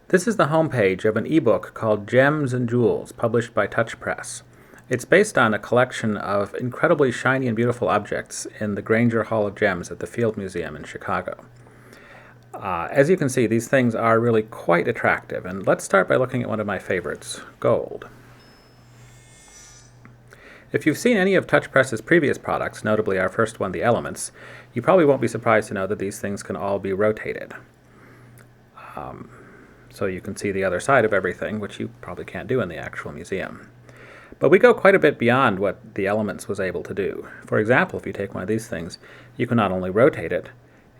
This is the homepage of an ebook called Gems and Jewels, published by Touch Press. It's based on a collection of incredibly shiny and beautiful objects in the Granger Hall of Gems at the Field Museum in Chicago. As you can see, these things are really quite attractive, and let's start by looking at one of my favorites, gold. If you've seen any of Touch Press's previous products, notably our first one, the Elements, you probably won't be surprised to know that these things can all be rotated. So you can see the other side of everything, which you probably can't do in the actual museum. But we go quite a bit beyond what the Elements was able to do. For example, if you take one of these things, you can not only rotate it,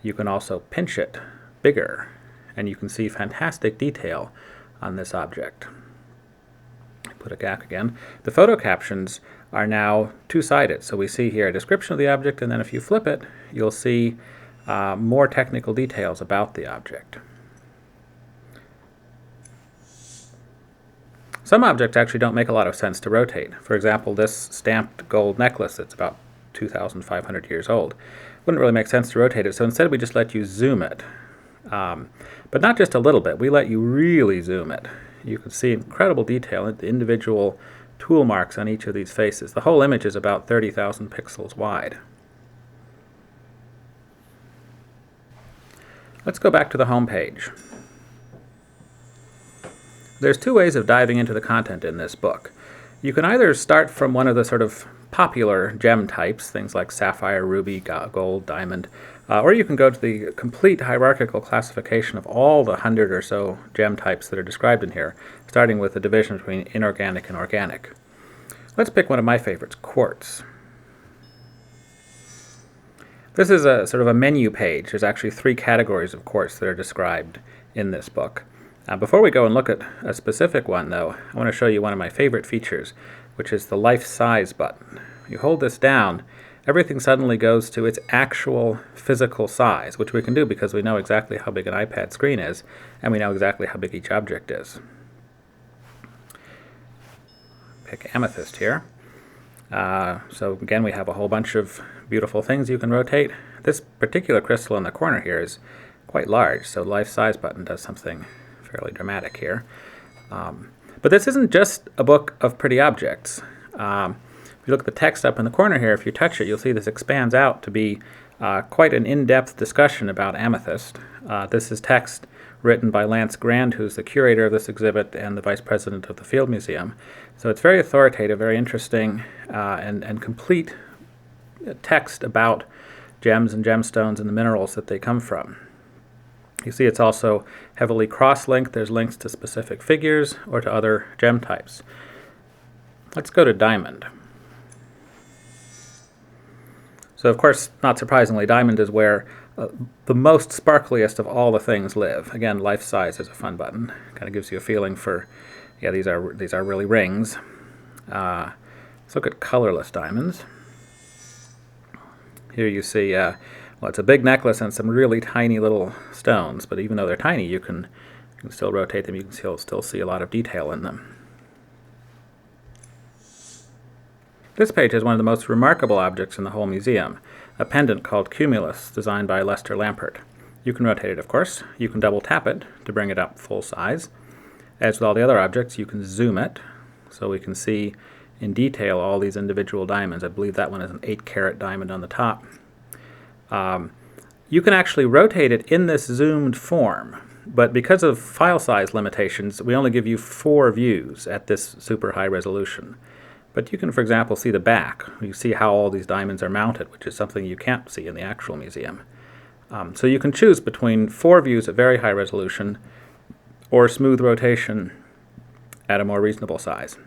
you can also pinch it bigger, and you can see fantastic detail on this object. Put it back again. The photo captions are now two-sided, so we see here a description of the object, and then if you flip it, you'll see more technical details about the object. Some objects actually don't make a lot of sense to rotate. For example, this stamped gold necklace that's about 2,500 years old. Wouldn't really make sense to rotate it, so instead we just let you zoom it. But not just a little bit, we let you really zoom it. You can see incredible detail in the individual tool marks on each of these faces. The whole image is about 30,000 pixels wide. Let's go back to the home page. There's two ways of diving into the content in this book. You can either start from one of the sort of popular gem types, things like sapphire, ruby, gold, diamond, or you can go to the complete hierarchical classification of all the 100 or so gem types that are described in here, starting with the division between inorganic and organic. Let's pick one of my favorites, quartz. This is a sort of a menu page. There's actually 3 categories of quartz that are described in this book. Before we go and look at a specific one, though, I want to show you one of my favorite features, which is the life size button. You hold this down, everything suddenly goes to its actual physical size, which we can do because we know exactly how big an iPad screen is, and we know exactly how big each object is. Pick amethyst here. So again, we have a whole bunch of beautiful things you can rotate. This particular crystal in the corner here is quite large, so the life size button does something fairly dramatic here. But this isn't just a book of pretty objects. If you look at the text up in the corner here, if you touch it, you'll see this expands out to be quite an in-depth discussion about amethyst. This is text written by Lance Grand, who's the curator of this exhibit and the vice president of the Field Museum. So it's very authoritative, very interesting, and complete text about gems and gemstones and the minerals that they come from. You see it's also heavily cross-linked. There's links to specific figures or to other gem types. Let's go to diamond. So of course, not surprisingly, diamond is where the most sparkliest of all the things live. Again, life size is a fun button. Kind of gives you a feeling for, yeah, these are really rings. Let's look at colorless diamonds. Here you see, well, it's a big necklace and some really tiny little stones, but even though they're tiny, you can still rotate them. You can still see a lot of detail in them. This page is one of the most remarkable objects in the whole museum, a pendant called Cumulus, designed by Lester Lampert. You can rotate it, of course. You can double tap it to bring it up full size. As with all the other objects, you can zoom it, so we can see in detail all these individual diamonds. I believe that one is an 8-carat diamond on the top. You can actually rotate it in this zoomed form, but because of file size limitations, we only give you 4 views at this super high resolution. But you can, for example, see the back. You see how all these diamonds are mounted, which is something you can't see in the actual museum. So you can choose between 4 views at very high resolution or smooth rotation at a more reasonable size.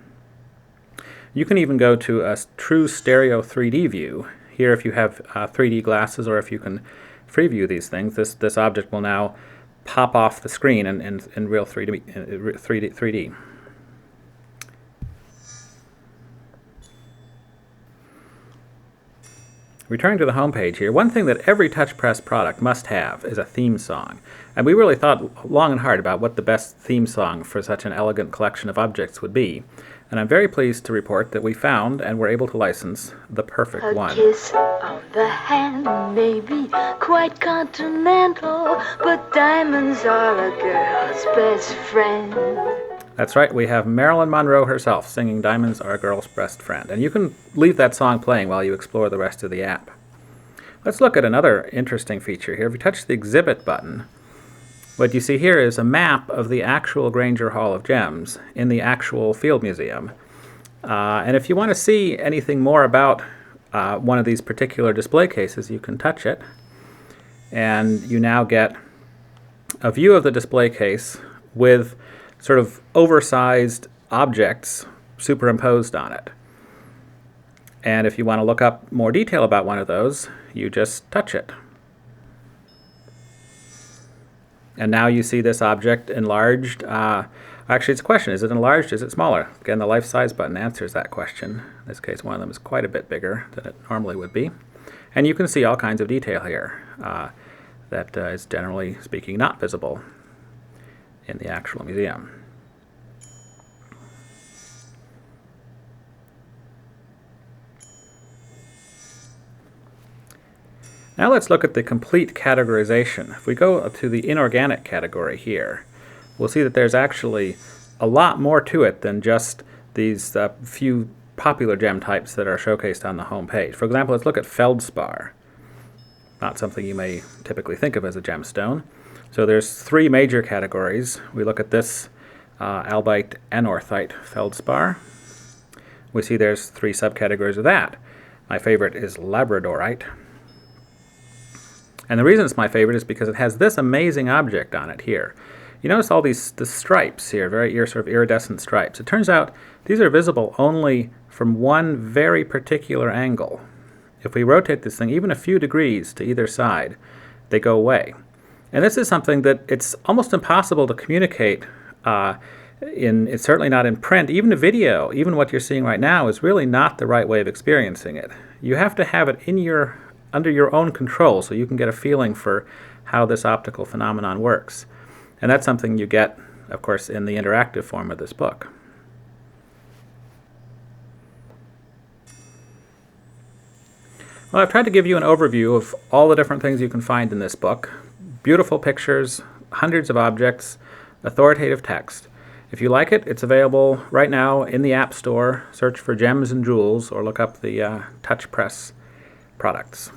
You can even go to a true stereo 3D view. Here, if you have 3D glasses or if you can free view these things, this object will now pop off the screen in real 3D. Returning to the home page here, one thing that every Touch Press product must have is a theme song. And we really thought long and hard about what the best theme song for such an elegant collection of objects would be. And I'm very pleased to report that we found and were able to license the perfect one. A kiss on the hand may be quite continental, but diamonds are a girl's girl's best friend. That's right, we have Marilyn Monroe herself singing Diamonds Are a Girl's Best Friend. And you can leave that song playing while you explore the rest of the app. Let's look at another interesting feature here. If you touch the Exhibit button, what you see here is a map of the actual Granger Hall of Gems in the actual Field Museum. And if you want to see anything more about one of these particular display cases, you can touch it. And you now get a view of the display case with sort of oversized objects superimposed on it. And if you want to look up more detail about one of those, you just touch it. And now you see this object enlarged. Actually, it's a question. Is it enlarged? Is it smaller? Again, the life size button answers that question. In this case, one of them is quite a bit bigger than it normally would be. And you can see all kinds of detail here that is, generally speaking, not visible in the actual museum. Now let's look at the complete categorization. If we go to the inorganic category here, we'll see that there's actually a lot more to it than just these few popular gem types that are showcased on the home page. For example, let's look at feldspar. Not something you may typically think of as a gemstone. So there's three major categories. We look at this albite anorthite feldspar. We see there's three subcategories of that. My favorite is labradorite. And the reason it's my favorite is because it has this amazing object on it here. You notice all the stripes here, very sort of iridescent stripes. It turns out these are visible only from one very particular angle. If we rotate this thing even a few degrees to either side, they go away. And this is something that it's almost impossible to communicate it's certainly not in print. Even a video, even what you're seeing right now, is really not the right way of experiencing it. You have to have it under your own control so you can get a feeling for how this optical phenomenon works. And that's something you get, of course, in the interactive form of this book. Well, I've tried to give you an overview of all the different things you can find in this book. Beautiful pictures, hundreds of objects, authoritative text. If you like it, it's available right now in the App Store. Search for Gems and Jewels or look up the Touch Press products.